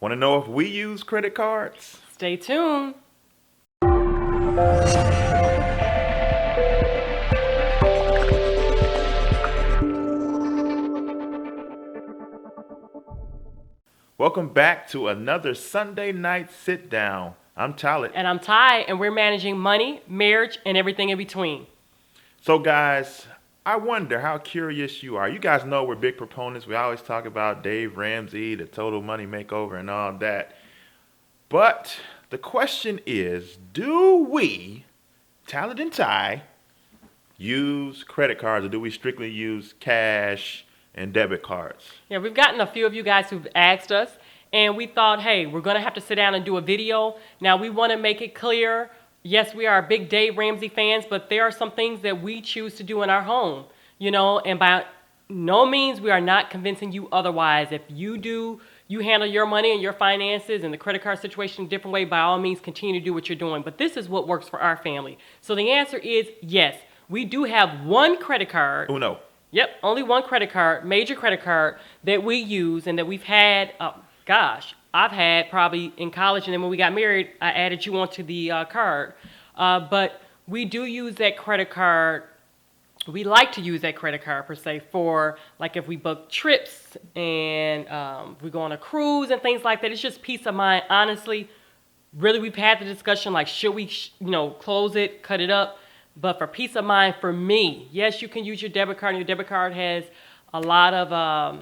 Want to know if we use credit cards? Stay tuned. Welcome back to another Sunday night sit down. I'm Talent. And I'm Ty, and we're managing money, marriage, and everything in between. So, guys, I wonder how curious you are. You guys know we're big proponents. We always talk about Dave Ramsey, the total money makeover, and all that. But the question is, do we, Talent and Ty, use credit cards, or do we strictly use cash and debit cards? Yeah, we've gotten a few of you guys who've asked us, and we thought, hey, we're going to have to sit down and do a video. Now, we want to make it clear, yes, we are big Dave Ramsey fans, but there are some things that we choose to do in our home, and by no means we are not convincing you otherwise. If you handle your money and your finances and the credit card situation a different way, by all means, continue to do what you're doing. But this is what works for our family. So the answer is yes. We do have one credit card. Uno. Yep, only one credit card, major credit card that we use and that we've had, I've had probably in college, and then when we got married, I added you onto the card. But we do use that credit card. We like to use that credit card, per se, for like if we book trips and we go on a cruise and things like that. It's just peace of mind. Honestly, really, we've had the discussion like, should we, close it, cut it up? But for peace of mind, for me, yes, you can use your debit card, and your debit card has a lot of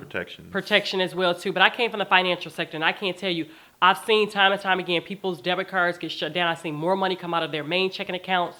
protection as well, too. But I came from the financial sector, and I can't tell you, I've seen time and time again, people's debit cards get shut down. I've seen more money come out of their main checking accounts,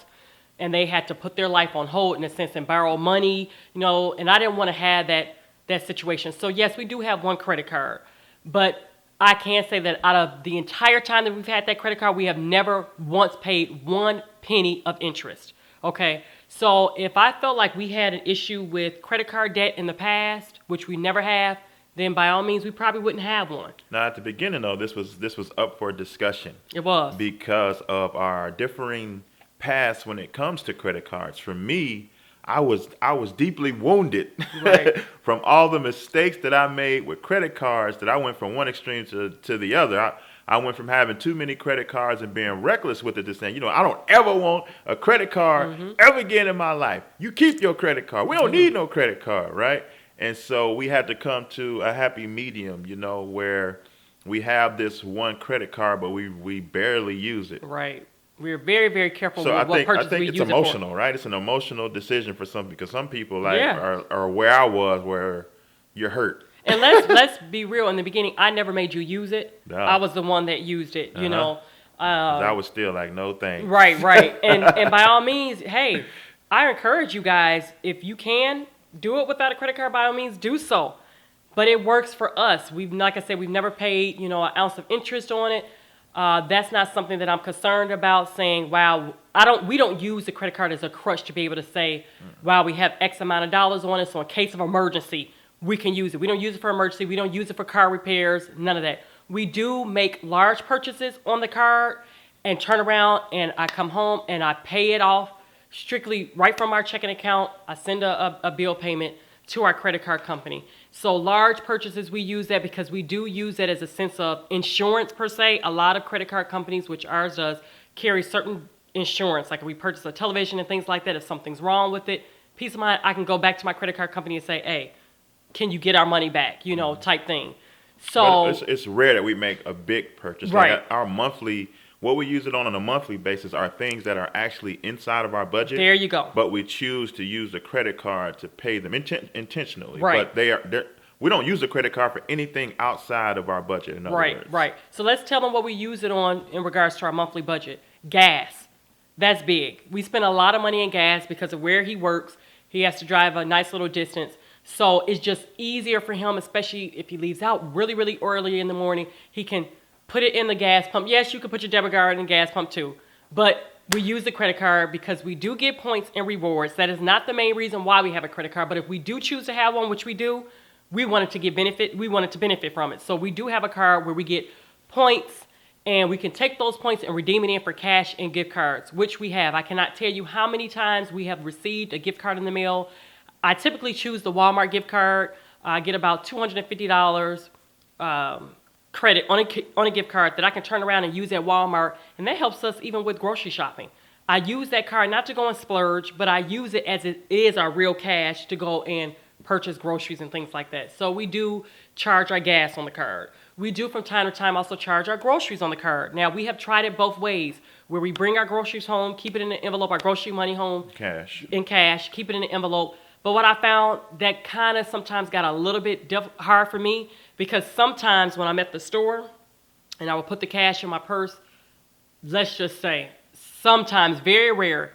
and they had to put their life on hold, in a sense, and borrow money, and I didn't want to have that situation. So, yes, we do have one credit card, but I can say that out of the entire time that we've had that credit card, we have never once paid one penny of interest. Okay, so if I felt like we had an issue with credit card debt in the past, which we never have, then by all means, we probably wouldn't have one. Now, at the beginning, though, this was up for discussion. It was. Because of our differing paths when it comes to credit cards. For me, I was deeply wounded Right. from all the mistakes that I made with credit cards, that I went from one extreme to the other. I went from having too many credit cards and being reckless with it to saying, I don't ever want a credit card ever again in my life. You keep your credit card. We don't need no credit card, right? And so we had to come to a happy medium, where we have this one credit card, but we barely use it. Right. We're very, very careful So with what purchase I think we it's use emotional, it for. right? It's an emotional decision for some, because some people Yeah. are where I was, where you're hurt. And let's be real. In the beginning, I never made you use it. No. I was the one that used it. 'Cause I was still like, no thanks. Right. And by all means, hey, I encourage you guys, if you can do it without a credit card, by all means, do so. But it works for us. Like I said, we've never paid, an ounce of interest on it. That's not something that I'm concerned about, saying, wow, we don't use the credit card as a crutch to be able to say, wow, we have X amount of dollars on it, so in case of emergency, we can use it. We don't use it for emergency. We don't use it for car repairs, none of that. We do make large purchases on the card and turn around, and I come home and I pay it off strictly right from our checking account. I send a bill payment to our credit card company. So large purchases, we use that because we do use that as a sense of insurance, per se. A lot of credit card companies, which ours does, carry certain insurance. Like if we purchase a television and things like that, if something's wrong with it, peace of mind, I can go back to my credit card company and say, hey, can you get our money back, type thing. So But it's rare that we make a big purchase. Right. Like our monthly, what we use it on a monthly basis are things that are actually inside of our budget. there you go. But we choose to use the credit card to pay them intentionally. Right. But we don't use the credit card for anything outside of our budget. In other words. Right. So let's tell them what we use it on in regards to our monthly budget. Gas. That's big. We spend a lot of money in gas because of where he works. He has to drive a nice little distance. So it's just easier for him, especially if he leaves out really, really early in the morning. He can put it in the gas pump. Yes, you can put your debit card in the gas pump too. But we use the credit card because we do get points and rewards. That is not the main reason why we have a credit card. But if we do choose to have one, which we do, we want it to get benefit. We want it to benefit from it. So we do have a card where we get points, and we can take those points and redeem it in for cash and gift cards, which we have. I cannot tell you how many times we have received a gift card in the mail. I typically choose the Walmart gift card. I get about $250 credit on a gift card that I can turn around and use at Walmart, and that helps us even with grocery shopping. I use that card not to go and splurge, but I use it as it is our real cash to go and purchase groceries and things like that. So we do charge our gas on the card. We do from time to time also charge our groceries on the card. Now, we have tried it both ways, where we bring our groceries home, keep it in an envelope, our grocery money home. In cash, keep it in an envelope. But what I found, that kind of sometimes got a little bit hard for me, because sometimes when I'm at the store and I will put the cash in my purse, let's just say, sometimes, very rare,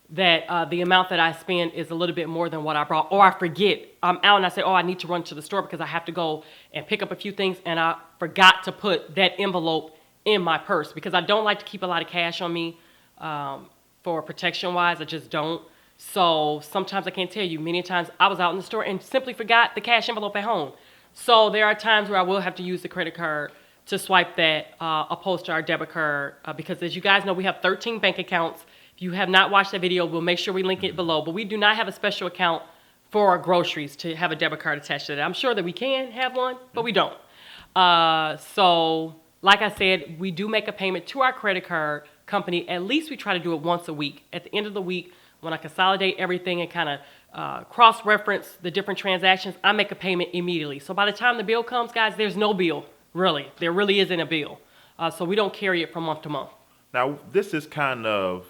that the amount that I spend is a little bit more than what I brought, or I forget. I'm out and I say, oh, I need to run to the store because I have to go and pick up a few things, and I forgot to put that envelope in my purse, because I don't like to keep a lot of cash on me for protection-wise. I just don't. So sometimes I can't tell you, many times I was out in the store and simply forgot the cash envelope at home. So there are times where I will have to use the credit card to swipe that opposed to our debit card, because as you guys know, we have 13 bank accounts. If you have not watched that video, we'll make sure we link it below. But we do not have a special account for our groceries to have a debit card attached to that. I'm sure that we can have one, but we don't. So like I said, we do make a payment to our credit card company. At least we try to do it once a week. At the end of the week, when I consolidate everything and kind of cross-reference the different transactions, I make a payment immediately. So by the time the bill comes, guys, there's no bill, really. There really isn't a bill. So we don't carry it from month to month. Now, this is kind of,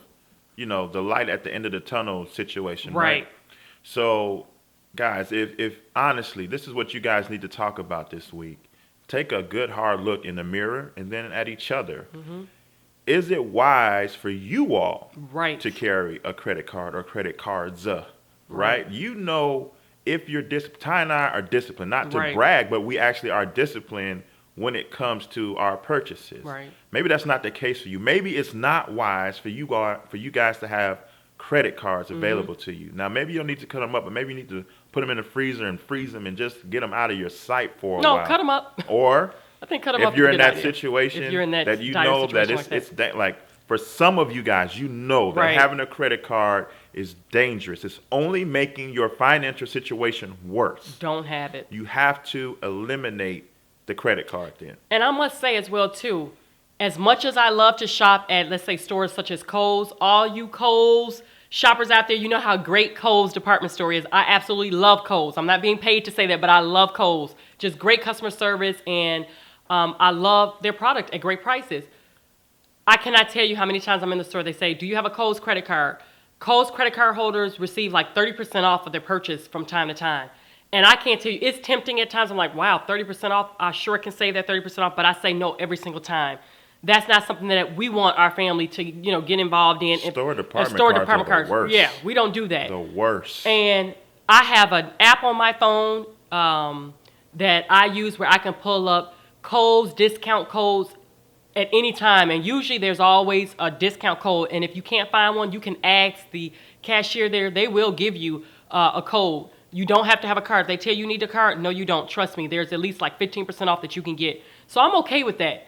the light at the end of the tunnel situation, right? So, guys, if honestly, this is what you guys need to talk about this week. Take a good hard look in the mirror and then at each other. Mm-hmm. Is it wise for you all to carry a credit card or credit cards, right? If you're disciplined, Ty and I are disciplined, not to brag, but we actually are disciplined when it comes to our purchases. Right. Maybe that's not the case for you. Maybe it's not wise for you guys to have credit cards available to you. Now, maybe you'll need to cut them up, but maybe you need to put them in the freezer and freeze them and just get them out of your sight for a while. No, cut them up. Or I think cut them up. If you're in that situation, that you know that it's like for some of you guys, that having a credit card is dangerous. It's only making your financial situation worse. Don't have it. You have to eliminate the credit card then. And I must say as well too, as much as I love to shop at, let's say, stores such as Kohls, all you Kohls shoppers out there, you know how great Kohls department store is. I absolutely love Kohls. I'm not being paid to say that, but I love Kohls. Just great customer service, and I love their product at great prices. I cannot tell you how many times I'm in the store, they say, do you have a Kohls credit card? Kohls credit card holders receive like 30% off of their purchase from time to time. And I can't tell you, it's tempting at times. I'm like, wow, 30% off. I sure can save that 30% off, but I say no every single time. That's not something that we want our family to, get involved in. Store department cards. The worst. Yeah, we don't do that. The worst. And I have an app on my phone that I use where I can pull up Kohls discount codes at any time. And usually there's always a discount code. And if you can't find one, you can ask the cashier there. They will give you a code. You don't have to have a card. If they tell you need a card, no, you don't. Trust me. There's at least like 15% off that you can get. So I'm okay with that.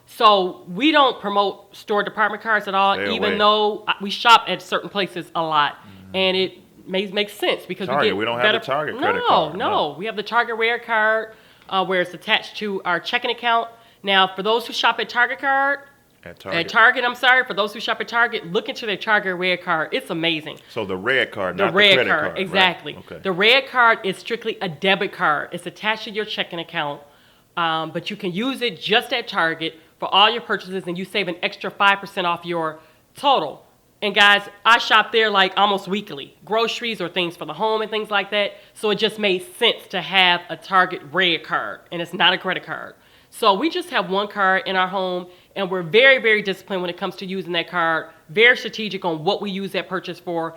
So we don't promote store department cards at all, even though we shop at certain places a lot. And it makes sense because we don't have the Target credit card. No. We have the Target Red card where it's attached to our checking account. Now, for those who shop at Target, for those who shop at Target, look into their Target Red card. It's amazing. So the red card, not the credit card. Exactly. Right? Okay. The red card is strictly a debit card. It's attached to your checking account, but you can use it just at Target for all your purchases, and you save an extra 5% off your total. And guys, I shop there like almost weekly, groceries or things for the home and things like that. So it just made sense to have a Target Red card, and it's not a credit card. So we just have one card in our home, and we're very, very disciplined when it comes to using that card. Very strategic on what we use that purchase for,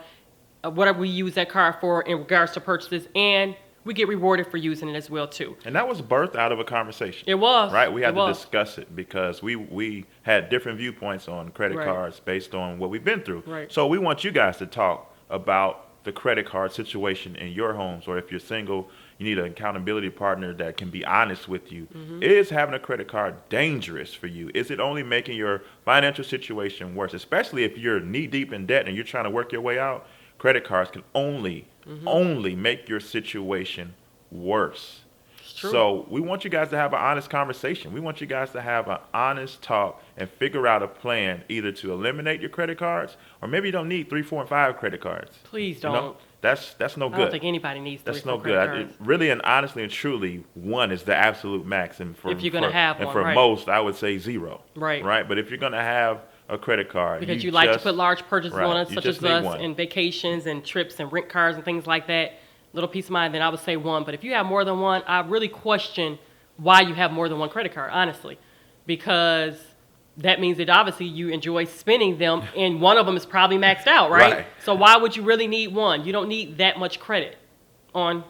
whatever we use that card for in regards to purchases, and we get rewarded for using it as well too. And that was birthed out of a conversation. It was. Right? We had to discuss it because we had different viewpoints on credit cards based on what we've been through. Right. So we want you guys to talk about the credit card situation in your homes, or if you're single, you need an accountability partner that can be honest with you. Mm-hmm. Is having a credit card dangerous for you? Is it only making your financial situation worse? Especially if you're knee deep in debt and you're trying to work your way out, credit cards can only make your situation worse. true. So we want you guys to have an honest conversation. We want you guys to have an honest talk and figure out a plan either to eliminate your credit cards or maybe you don't need 3, 4, and 5 credit cards. Please don't. You know? That's no good. I don't think anybody needs That's 3 no credit good. cards. Really and honestly and truly, 1 is the absolute max. And for, If you're gonna have and one, for right. most, I would say 0. Right. Right. But if you're gonna have a credit card, Because you like to just- put large purchases right, on us, you such just as need us, one. and vacations and trips and rent cars and things like that. Little peace of mind, then I would say 1. But if you have more than 1, I really question why you have more than 1 credit card, honestly. Because that means that obviously you enjoy spending them, and one of them is probably maxed out, right? Right. So why would you really need 1? You don't need that much credit on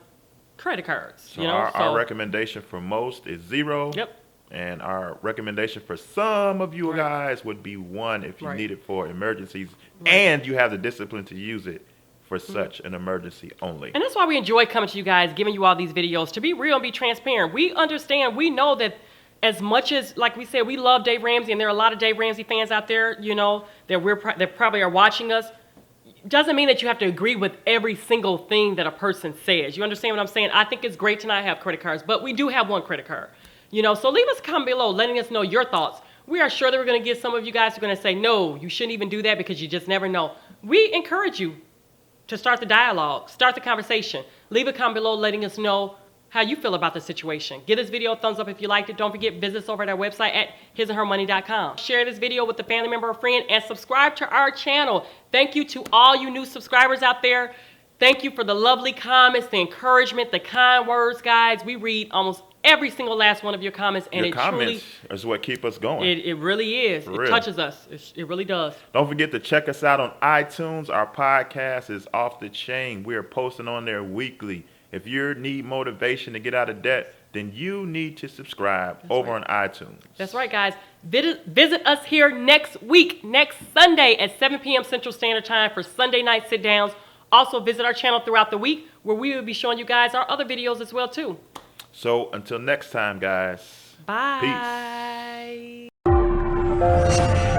credit cards. So you know, our recommendation for most is 0. Yep. And our recommendation for some of you Right. guys would be 1 if you Right. need it for emergencies, Right. and you have the discipline to use it for such an emergency only. And that's why we enjoy coming to you guys, giving you all these videos, to be real and be transparent. We understand, we know that as much as, like we said, we love Dave Ramsey, and there are a lot of Dave Ramsey fans out there, you know, that probably are watching us. Doesn't mean that you have to agree with every single thing that a person says. You understand what I'm saying? I think it's great to not have credit cards, but we do have 1 credit card. You know, so leave us a comment below letting us know your thoughts. We are sure that we're going to get some of you guys who are going to say, no, you shouldn't even do that because you just never know. We encourage you to start the dialogue, start the conversation. Leave a comment below letting us know how you feel about the situation. Give this video a thumbs up if you liked it. Don't forget, visit us over at our website at hisandhermoney.com. Share this video with a family member or friend and subscribe to our channel. Thank you to all you new subscribers out there. Thank you for the lovely comments, the encouragement, the kind words, guys. We read almost every single last one of your comments, and Your comments is what keep us going. it really is. For It real. touches us. It really does. Don't forget to check us out on iTunes. Our podcast is Off the Chain. We are posting on there weekly. If you need motivation to get out of debt, then you need to subscribe over on iTunes. That's right, guys. Visit us here next week, next Sunday at 7 p.m. Central Standard Time for Sunday night sit-downs. Also, visit our channel throughout the week where we will be showing you guys our other videos as well, too. So until next time, guys. Bye. Peace.